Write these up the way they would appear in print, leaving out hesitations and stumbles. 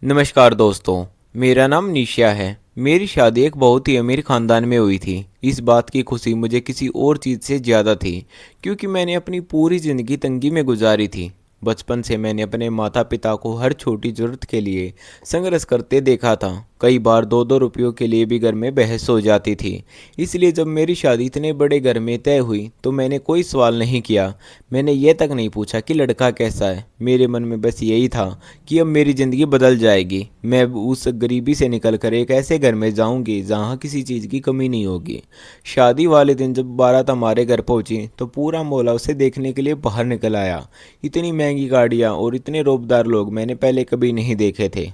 नमस्कार दोस्तों। मेरा नाम निशा है। मेरी शादी एक बहुत ही अमीर खानदान में हुई थी। इस बात की खुशी मुझे किसी और चीज़ से ज़्यादा थी, क्योंकि मैंने अपनी पूरी ज़िंदगी तंगी में गुजारी थी। बचपन से मैंने अपने माता पिता को हर छोटी ज़रूरत के लिए संघर्ष करते देखा था। कई बार दो दो रुपयों के लिए भी घर में बहस हो जाती थी। इसलिए जब मेरी शादी इतने बड़े घर में तय हुई तो मैंने कोई सवाल नहीं किया। मैंने ये तक नहीं पूछा कि लड़का कैसा है। मेरे मन में बस यही था कि अब मेरी ज़िंदगी बदल जाएगी। मैं अब उस गरीबी से निकल कर एक ऐसे घर में जाऊंगी जहाँ किसी चीज़ की कमी नहीं होगी। शादी वाले दिन जब बारात हमारे घर पहुंची तो पूरा मोहल्ला उसे देखने के लिए बाहर निकल आया। इतनी महंगी गाड़ियाँ और इतने रोबदार लोग मैंने पहले कभी नहीं देखे थे।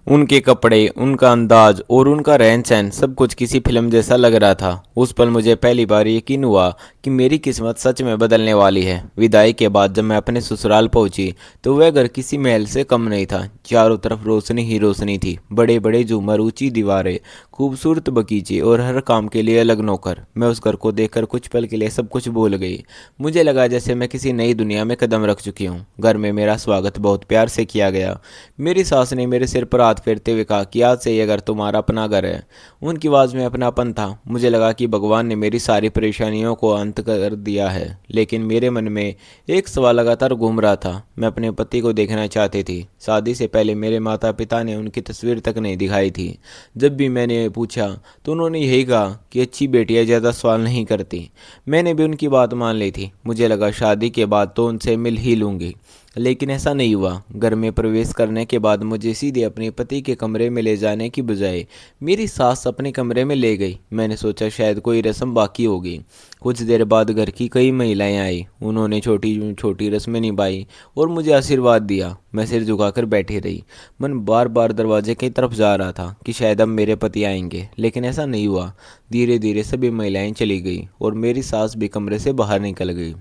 उनके कपड़े, उनका अंदाज और उनका रहन सहन सब कुछ किसी फिल्म जैसा लग रहा था। उस पल मुझे पहली बार यकीन हुआ कि मेरी किस्मत सच में बदलने वाली है। विदाई के बाद जब मैं अपने ससुराल पहुंची तो वह घर किसी महल से कम नहीं था। चारों तरफ रोशनी ही रोशनी थी। बड़े बड़े झूमर, ऊंची दीवारें, खूबसूरत बगीचे और हर काम के लिए अलग नौकर। मैं उस घर को देखकर कुछ पल के लिए सब कुछ भूल गई। मुझे लगा जैसे मैं किसी नई दुनिया में कदम रख चुकी हूँ। घर में मेरा स्वागत बहुत प्यार से किया गया। मेरी सास ने मेरे सिर पर हाथ फेरते हुए कहा कि आज से यह घर तुम्हारा अपना घर है। उनकी आवाज़ में अपनापन था। मुझे लगा कि भगवान ने मेरी सारी परेशानियों को अंत कर दिया है। लेकिन मेरे मन में एक सवाल लगातार घूम रहा था। मैं अपने पति को देखना चाहती थी। शादी से पहले मेरे माता पिता ने उनकी तस्वीर तक नहीं दिखाई थी। जब भी मैंने पूछा तो उन्होंने यही कहा कि अच्छी बेटियां ज़्यादा सवाल नहीं करती। मैंने भी उनकी बात मान ली थी। मुझे लगा शादी के बाद तो उनसे मिल ही लूँगी, लेकिन ऐसा नहीं हुआ। घर में प्रवेश करने के बाद मुझे सीधे अपने पति के कमरे में ले जाने की बजाय मेरी सास अपने कमरे में ले गई। मैंने सोचा शायद कोई रस्म बाकी होगी। कुछ देर बाद घर की कई महिलाएं आई। उन्होंने छोटी छोटी रस्में निभाई और मुझे आशीर्वाद दिया। मैं सिर झुकाकर बैठी रही। मन बार बार दरवाजे की तरफ जा रहा था कि शायद अब मेरे पति आएंगे, लेकिन ऐसा नहीं हुआ। धीरे धीरे सभी महिलाएं चली गई और मेरी सास भी कमरे से बाहर निकल गई।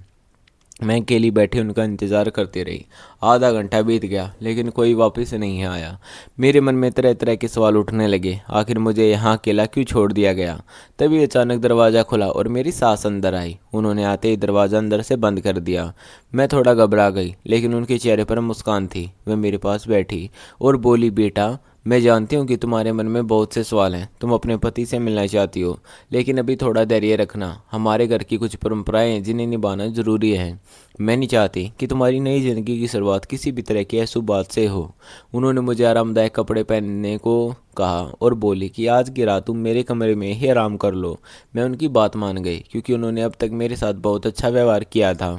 मैं अकेली बैठी उनका इंतज़ार करती रही। आधा घंटा बीत गया लेकिन कोई वापस नहीं आया। मेरे मन में तरह तरह के सवाल उठने लगे। आखिर मुझे यहाँ अकेला क्यों छोड़ दिया गया। तभी अचानक दरवाज़ा खुला और मेरी सास अंदर आई। उन्होंने आते ही दरवाज़ा अंदर से बंद कर दिया। मैं थोड़ा घबरा गई, लेकिन उनके चेहरे पर मुस्कान थी। वह मेरे पास बैठी और बोली, बेटा, मैं जानती हूँ कि तुम्हारे मन में बहुत से सवाल हैं। तुम अपने पति से मिलना चाहती हो, लेकिन अभी थोड़ा धैर्य रखना। हमारे घर की कुछ परंपराएं हैं जिन्हें निभाना जरूरी है। मैं नहीं चाहती कि तुम्हारी नई जिंदगी की शुरुआत किसी भी तरह की अशुभ बात से हो। उन्होंने मुझे आरामदायक कपड़े पहनने को कहा और बोली कि आज की रात तुम मेरे कमरे में ही आराम कर लो। मैं उनकी बात मान गई, क्योंकि उन्होंने अब तक मेरे साथ बहुत अच्छा व्यवहार किया था।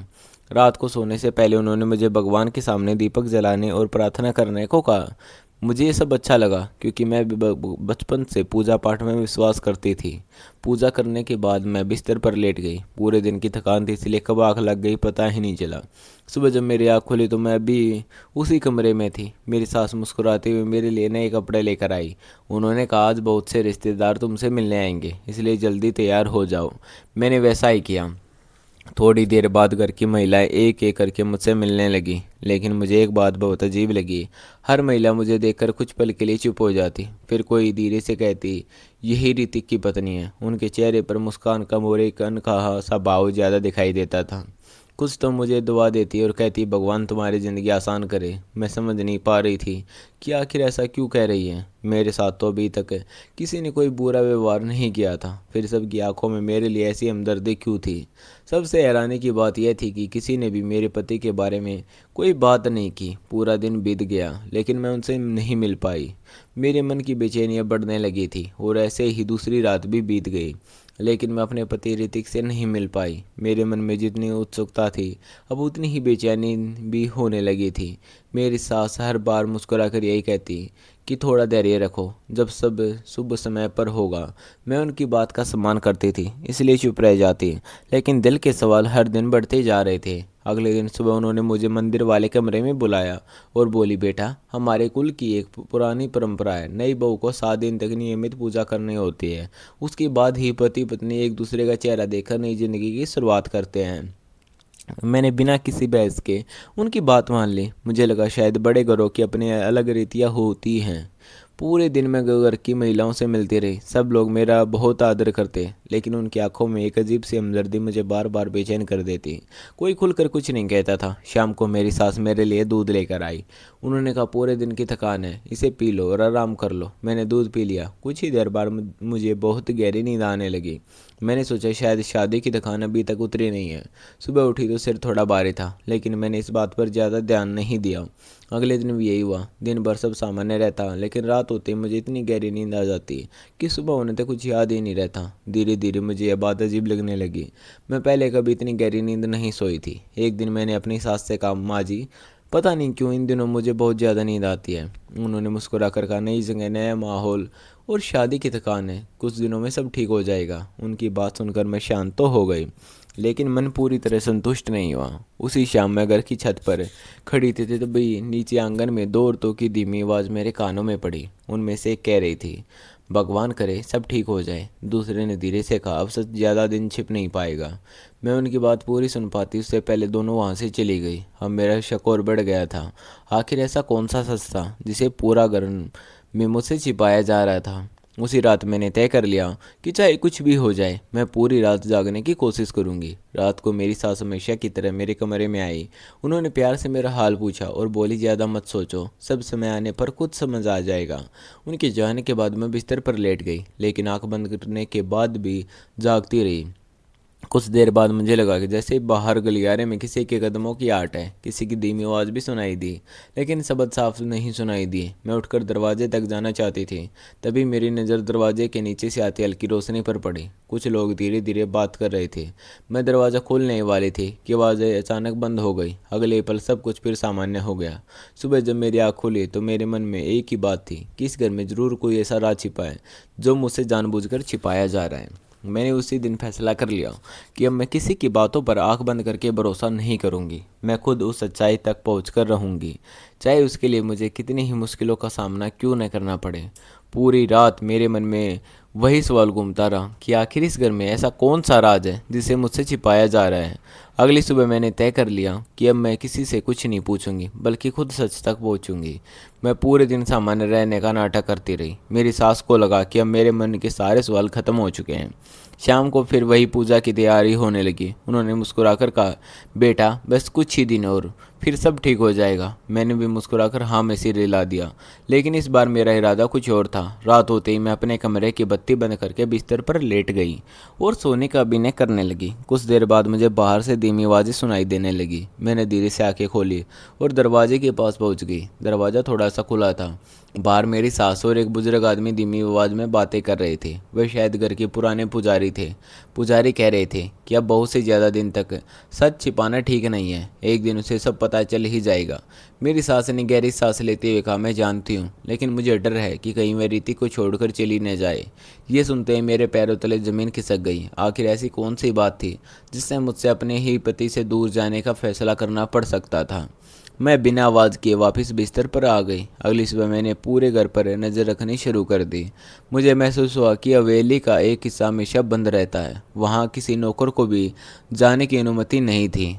रात को सोने से पहले उन्होंने मुझे भगवान के सामने दीपक जलाने और प्रार्थना करने को कहा। मुझे ये सब अच्छा लगा, क्योंकि मैं भी बचपन से पूजा पाठ में विश्वास करती थी। पूजा करने के बाद मैं बिस्तर पर लेट गई। पूरे दिन की थकान थी, इसलिए कब आँख लग गई पता ही नहीं चला। सुबह जब मेरी आँख खुली तो मैं भी उसी कमरे में थी। मेरी सास मुस्कुराते हुए मेरे लिए नए कपड़े लेकर आई। उन्होंने कहा, आज बहुत से रिश्तेदार तुमसे मिलने आएंगे, इसलिए जल्दी तैयार हो जाओ। मैंने वैसा ही किया। थोड़ी देर बाद घर की महिलाएं एक एक करके मुझसे मिलने लगी, लेकिन मुझे एक बात बहुत अजीब लगी। हर महिला मुझे देखकर कुछ पल के लिए चुप हो जाती, फिर कोई धीरे से कहती, यही ऋतिक की पत्नी है। उनके चेहरे पर मुस्कान कम और एक अनकहा सा भाव ज़्यादा दिखाई देता था। कुछ तो मुझे दुआ देती और कहती, भगवान तुम्हारी ज़िंदगी आसान करे। मैं समझ नहीं पा रही थी कि आखिर ऐसा क्यों कह रही है। मेरे साथ तो अभी तक किसी ने कोई बुरा व्यवहार नहीं किया था, फिर सबकी आंखों में मेरे लिए ऐसी हमदर्दी क्यों थी। सबसे हैरानी की बात यह थी कि किसी ने भी मेरे पति के बारे में कोई बात नहीं की। पूरा दिन बीत गया लेकिन मैं उनसे नहीं मिल पाई। मेरे मन की बेचैनियाँ बढ़ने लगी थी और ऐसे ही दूसरी रात भी बीत गई, लेकिन मैं अपने पति ऋतिक से नहीं मिल पाई। मेरे मन में जितनी उत्सुकता थी, अब उतनी ही बेचैनी भी होने लगी थी। मेरी सास हर बार मुस्कुराकर यही कहती कि थोड़ा धैर्य रखो, जब सब शुभ समय पर होगा। मैं उनकी बात का सम्मान करती थी, इसलिए चुप रह जाती, लेकिन दिल के सवाल हर दिन बढ़ते जा रहे थे। अगले दिन सुबह उन्होंने मुझे मंदिर वाले कमरे में बुलाया और बोली, बेटा, हमारे कुल की एक पुरानी परंपरा है, नई बहू को 7 दिन तक नियमित पूजा करनी होती है। उसके बाद ही पति पत्नी एक दूसरे का चेहरा देखकर नई जिंदगी की शुरुआत करते हैं। मैंने बिना किसी बहस के उनकी बात मान ली। मुझे लगा शायद बड़े घरों की अपनी अलग रीतियाँ होती हैं। पूरे दिन मैं घर की महिलाओं से मिलती रही। सब लोग मेरा बहुत आदर करते, लेकिन उनकी आंखों में एक अजीब सी हमदर्दी मुझे बार बार बेचैन कर देती। कोई खुलकर कुछ नहीं कहता था। शाम को मेरी सास मेरे लिए दूध लेकर आई। उन्होंने कहा, पूरे दिन की थकान है, इसे पी लो और आराम कर लो। मैंने दूध पी लिया। कुछ ही देर बाद मुझे बहुत गहरी नींद आने लगी। मैंने सोचा शायद शादी की थकान अभी तक उतरी नहीं है। सुबह उठी तो सिर थोड़ा भारी था, लेकिन मैंने इस बात पर ज़्यादा ध्यान नहीं दिया। अगले दिन भी यही हुआ। दिन भर सब सामान्य रहता, लेकिन रात होते ही मुझे इतनी गहरी नींद आ जाती कि सुबह होने तक कुछ याद ही नहीं रहता। धीरे धीरे मुझे यह बात अजीब लगने लगी। मैं पहले कभी इतनी गहरी नींद नहीं सोई थी। एक दिन मैंने अपनी सास से कहा, माँ जी, पता नहीं क्यों इन दिनों मुझे बहुत ज़्यादा नींद आती है। उन्होंने मुस्कुरा कर कहा, नई जगह, नया माहौल और शादी की थकान है, कुछ दिनों में सब ठीक हो जाएगा। उनकी बात सुनकर मैं शांत तो हो गई, लेकिन मन पूरी तरह संतुष्ट नहीं हुआ। उसी शाम मैं घर की छत पर खड़ी थी तभी नीचे आंगन में दो औरतों की धीमी आवाज़ मेरे कानों में पड़ी। उनमें से एक कह रही थी, भगवान करे सब ठीक हो जाए। दूसरे ने धीरे से कहा, अब सच ज़्यादा दिन छिप नहीं पाएगा। मैं उनकी बात पूरी सुन पाती उससे पहले दोनों वहाँ से चली गई। अब मेरा शक और बढ़ गया था। आखिर ऐसा कौन सा सच था जिसे पूरा घर में मुझसे छिपाया जा रहा था। उसी रात मैंने तय कर लिया कि चाहे कुछ भी हो जाए, मैं पूरी रात जागने की कोशिश करूंगी। रात को मेरी सास हमेशा की तरह मेरे कमरे में आई। उन्होंने प्यार से मेरा हाल पूछा और बोली, ज़्यादा मत सोचो, सब समय आने पर खुद समझ आ जाएगा। उनके जाने के बाद मैं बिस्तर पर लेट गई, लेकिन आंख बंद करने के बाद भी जागती रही। कुछ देर बाद मुझे लगा कि जैसे बाहर गलियारे में किसी के कदमों की आट है। किसी की धीमी आवाज़ भी सुनाई दी, लेकिन शब्द साफ नहीं सुनाई दिए। मैं उठकर दरवाजे तक जाना चाहती थी, तभी मेरी नज़र दरवाजे के नीचे से आती हल्की रोशनी पर पड़ी। कुछ लोग धीरे धीरे बात कर रहे थे। मैं दरवाज़ा खोलने वाली थी कि आवाज़ें अचानक बंद हो गई। अगले पल सब कुछ फिर सामान्य हो गया। सुबह जब मेरी आँख खुली तो मेरे मन में एक ही बात थी कि इस घर में ज़रूर कोई ऐसा राज छिपा है जो मुझसे जानबूझकर छिपाया जा रहा है। मैंने उसी दिन फैसला कर लिया कि अब मैं किसी की बातों पर आंख बंद करके भरोसा नहीं करूंगी। मैं खुद उस सच्चाई तक पहुंचकर रहूंगी, चाहे उसके लिए मुझे कितनी ही मुश्किलों का सामना क्यों न करना पड़े। पूरी रात मेरे मन में वही सवाल घूमता रहा कि आखिर इस घर में ऐसा कौन सा राज है जिसे मुझसे छिपाया जा रहा है। अगली सुबह मैंने तय कर लिया कि अब मैं किसी से कुछ नहीं पूछूंगी, बल्कि खुद सच तक पहुंचूंगी। मैं पूरे दिन सामान्य रहने का नाटक करती रही। मेरी सास को लगा कि अब मेरे मन के सारे सवाल खत्म हो चुके हैं। शाम को फिर वही पूजा की तैयारी होने लगी। उन्होंने मुस्कुराकर कहा, बेटा बस कुछ ही दिन और फिर सब ठीक हो जाएगा। मैंने भी मुस्कुराकर हाँ में सिर हिला दिया, लेकिन इस बार मेरा इरादा कुछ और था। रात होते ही मैं अपने कमरे की बत्ती बंद करके बिस्तर पर लेट गई और सोने का अभिनय करने लगी। कुछ देर बाद मुझे बाहर से धीमी आवाज़ें सुनाई देने लगी। मैंने धीरे से आंखें खोली और दरवाजे के पास पहुंच गई। दरवाज़ा थोड़ा सा खुला था। बाहर मेरी सास और एक बुजुर्ग आदमी धीमी आवाज़ में बातें कर रहे थे। वे शायद घर के पुराने पुजारी थे। पुजारी कह रहे थे कि अब बहुत से ज़्यादा दिन तक सच छिपाना ठीक नहीं है, एक दिन उसे सब पता चल ही जाएगा। मेरी सास ने गहरी सांस लेते हुए कहा, मैं जानती हूँ, लेकिन मुझे डर है कि कहीं वह रीति को छोड़कर चली न जाए। ये सुनते ही मेरे पैरों तले ज़मीन खिसक गई। आखिर ऐसी कौन सी बात थी जिससे मुझसे अपने ही पति से दूर जाने का फैसला करना पड़ सकता था। मैं बिना आवाज़ किए वापस बिस्तर पर आ गई। अगली सुबह मैंने पूरे घर पर नज़र रखनी शुरू कर दी। मुझे महसूस हुआ कि हवेली का एक हिस्सा हमेशा बंद रहता है। वहाँ किसी नौकर को भी जाने की अनुमति नहीं थी।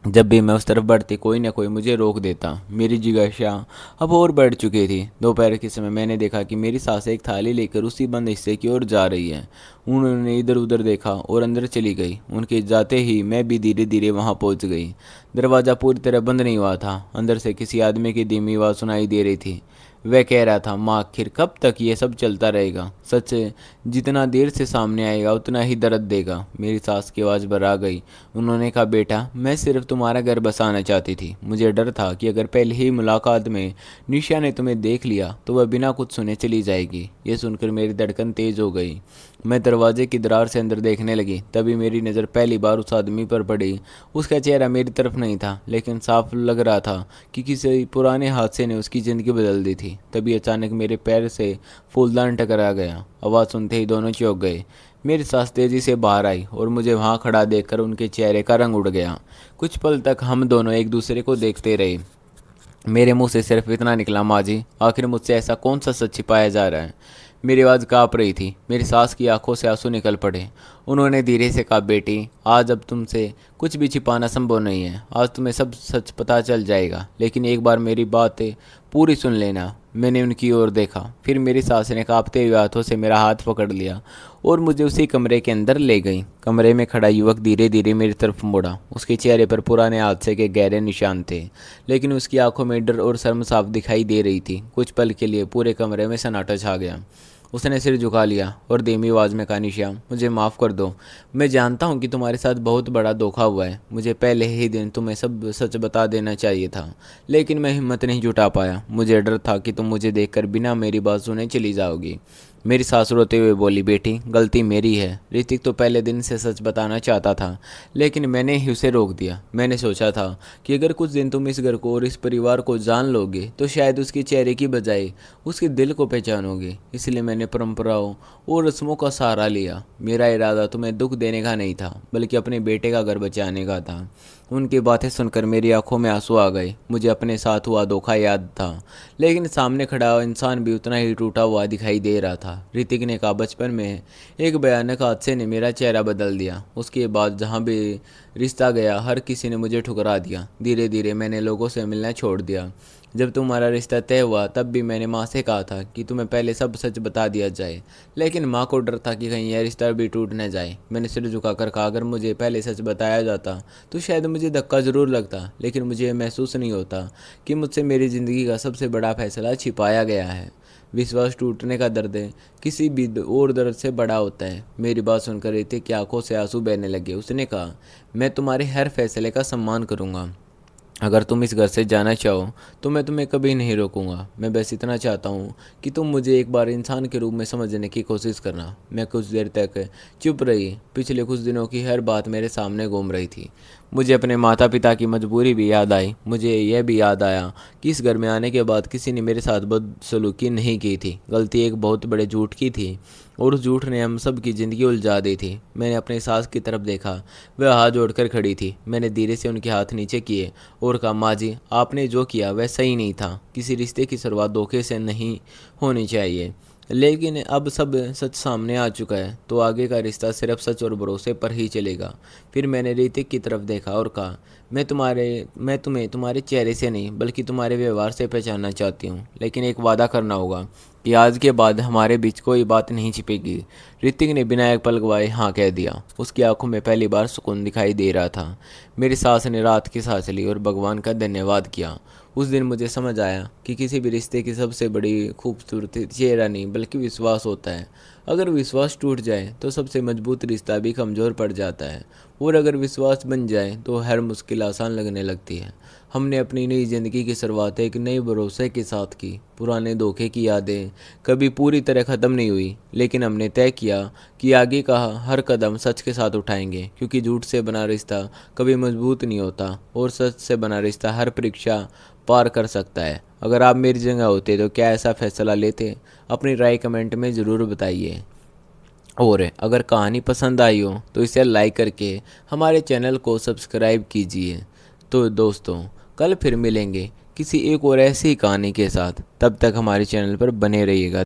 जब भी मैं उस तरफ बढ़ती कोई ना कोई मुझे रोक देता। मेरी जिज्ञासा अब और बढ़ चुकी थी। दोपहर के समय मैंने देखा कि मेरी सास एक थाली लेकर उसी बंद हिस्से की ओर जा रही है। उन्होंने इधर उधर देखा और अंदर चली गई। उनके जाते ही मैं भी धीरे धीरे वहां पहुंच गई। दरवाज़ा पूरी तरह बंद नहीं हुआ था। अंदर से किसी आदमी की धीमी आवाज़ सुनाई दे रही थी। वह कह रहा था, माँ आखिर कब तक ये सब चलता रहेगा। सच जितना देर से सामने आएगा उतना ही दर्द देगा। मेरी सास की आवाज़ भरा गई। उन्होंने कहा, बेटा मैं सिर्फ तुम्हारा घर बसाना चाहती थी। मुझे डर था कि अगर पहले ही मुलाकात में निशा ने तुम्हें देख लिया तो वह बिना कुछ सुने चली जाएगी। ये सुनकर मेरी धड़कन तेज हो गई। मैं दरवाजे की दरार से अंदर देखने लगी। तभी मेरी नज़र पहली बार उस आदमी पर पड़ी। उसका चेहरा मेरी तरफ नहीं था, लेकिन साफ लग रहा था कि किसी पुराने हादसे ने उसकी ज़िंदगी बदल दी थी। तभी अचानक मेरे पैर से फूलदान टकरा गया। आवाज़ सुनते ही दोनों चौंक गए। मेरी सास तेजी से बाहर आई और मुझे वहाँ खड़ा देखकर उनके चेहरे का रंग उड़ गया। कुछ पल तक हम दोनों एक दूसरे को देखते रहे। मेरे मुंह से सिर्फ इतना निकला, माँ जी आखिर मुझसे ऐसा कौन सा सच छिपाया जा रहा है। मेरी आवाज़ काँप रही थी। मेरी सास की आंखों से आंसू निकल पड़े। उन्होंने धीरे से कहा, बेटी आज अब तुमसे कुछ भी छिपाना संभव नहीं है। आज तुम्हें सब सच पता चल जाएगा, लेकिन एक बार मेरी बात पूरी सुन लेना। मैंने उनकी ओर देखा, फिर मेरी सास ने कांपते हुए हाथों से मेरा हाथ पकड़ लिया और मुझे उसी कमरे के अंदर ले गई। कमरे में खड़ा युवक धीरे धीरे मेरी तरफ मुड़ा। उसके चेहरे पर पुराने हादसे के गहरे निशान थे, लेकिन उसकी आंखों में डर और शर्म साफ दिखाई दे रही थी। कुछ पल के लिए पूरे कमरे में सन्नाटा छा गया। उसने सिर झुका लिया और धीमी आवाज़ में कहा, निशा, मुझे माफ़ कर दो। मैं जानता हूँ कि तुम्हारे साथ बहुत बड़ा धोखा हुआ है। मुझे पहले ही दिन तुम्हें सब सच बता देना चाहिए था, लेकिन मैं हिम्मत नहीं जुटा पाया। मुझे डर था कि तुम मुझे देखकर बिना मेरी बात सुने चली जाओगी। मेरी सास रोते हुए बोली, बेटी, गलती मेरी है। ऋतिक तो पहले दिन से सच बताना चाहता था, लेकिन मैंने ही उसे रोक दिया। मैंने सोचा था कि अगर कुछ दिन तुम इस घर को और इस परिवार को जान लोगे तो शायद उसके चेहरे की बजाय उसके दिल को पहचानोगे। इसलिए मैंने परंपराओं और रस्मों का सहारा लिया। मेरा इरादा तुम्हें दुख देने का नहीं था, बल्कि अपने बेटे का घर बचाने का था। उनकी बातें सुनकर मेरी आंखों में आंसू आ गए। मुझे अपने साथ हुआ धोखा याद था, लेकिन सामने खड़ा इंसान भी उतना ही टूटा हुआ दिखाई दे रहा था। ऋतिक ने कहा, बचपन में एक भयानक हादसे ने मेरा चेहरा बदल दिया। उसके बाद जहाँ भी रिश्ता गया, हर किसी ने मुझे ठुकरा दिया। धीरे धीरे मैंने लोगों से मिलना छोड़ दिया। जब तुम्हारा रिश्ता तय हुआ तब भी मैंने माँ से कहा था कि तुम्हें पहले सब सच बता दिया जाए, लेकिन माँ को डर था कि कहीं यह रिश्ता भी टूट न जाए। मैंने सिर झुकाकर कहा, अगर मुझे पहले सच बताया जाता तो शायद मुझे धक्का ज़रूर लगता, लेकिन मुझे यह महसूस नहीं होता कि मुझसे मेरी ज़िंदगी का सबसे बड़ा फैसला छिपाया गया है। विश्वास टूटने का दर्द किसी भी और दर्द से बड़ा होता है। मेरी बात सुनकर ऋतिक की आंखों से आंसू बहने लगे। उसने कहा, मैं तुम्हारे हर फैसले का सम्मान करूंगा। अगर तुम इस घर से जाना चाहो तो मैं तुम्हें कभी नहीं रोकूंगा। मैं बस इतना चाहता हूँ कि तुम मुझे एक बार इंसान के रूप में समझने की कोशिश करना। मैं कुछ देर तक चुप रही। पिछले कुछ दिनों की हर बात मेरे सामने घूम रही थी। मुझे अपने माता पिता की मजबूरी भी याद आई। मुझे यह भी याद आया कि इस घर में आने के बाद किसी ने मेरे साथ बदसलूकी नहीं की थी। गलती एक बहुत बड़े झूठ की थी और उस झूठ ने हम सब की ज़िंदगी उलझा दी थी। मैंने अपनी सास की तरफ देखा। वह हाथ जोड़कर खड़ी थी। मैंने धीरे से उनके हाथ नीचे किए और कहा, माँ जी, आपने जो किया वह सही नहीं था। किसी रिश्ते की शुरुआत धोखे से नहीं होनी चाहिए, लेकिन अब सब सच सामने आ चुका है तो आगे का रिश्ता सिर्फ सच और भरोसे पर ही चलेगा। फिर मैंने ऋतिक की तरफ देखा और कहा, मैं तुम्हें तुम्हारे चेहरे से नहीं बल्कि तुम्हारे व्यवहार से पहचानना चाहती हूँ, लेकिन एक वादा करना होगा कि आज के बाद हमारे बीच कोई बात नहीं छिपेगी। ऋतिक ने बिना एक पल गवाए हाँ कह दिया। उसकी आंखों में पहली बार सुकून दिखाई दे रहा था। मेरी सास ने रात की सांस ली और भगवान का धन्यवाद किया। उस दिन मुझे समझ आया कि किसी भी रिश्ते की सबसे बड़ी खूबसूरती चेहरा नहीं बल्कि विश्वास होता है। अगर विश्वास टूट जाए तो सबसे मजबूत रिश्ता भी कमज़ोर पड़ जाता है, और अगर विश्वास बन जाए तो हर मुश्किल आसान लगने लगती है। हमने अपनी नई ज़िंदगी की शुरुआत एक नए भरोसे के साथ की। पुराने धोखे की यादें कभी पूरी तरह ख़त्म नहीं हुई, लेकिन हमने तय किया कि आगे का हर कदम सच के साथ उठाएंगे, क्योंकि झूठ से बना रिश्ता कभी मजबूत नहीं होता और सच से बना रिश्ता हर परीक्षा पार कर सकता है। अगर आप मेरी जगह होते तो क्या ऐसा फैसला लेते? अपनी राय कमेंट में ज़रूर बताइए। और अगर कहानी पसंद आई हो तो इसे लाइक करके हमारे चैनल को सब्सक्राइब कीजिए। तो दोस्तों, कल फिर मिलेंगे किसी एक और ऐसी ही कहानी के साथ। तब तक हमारे चैनल पर बने रहिएगा।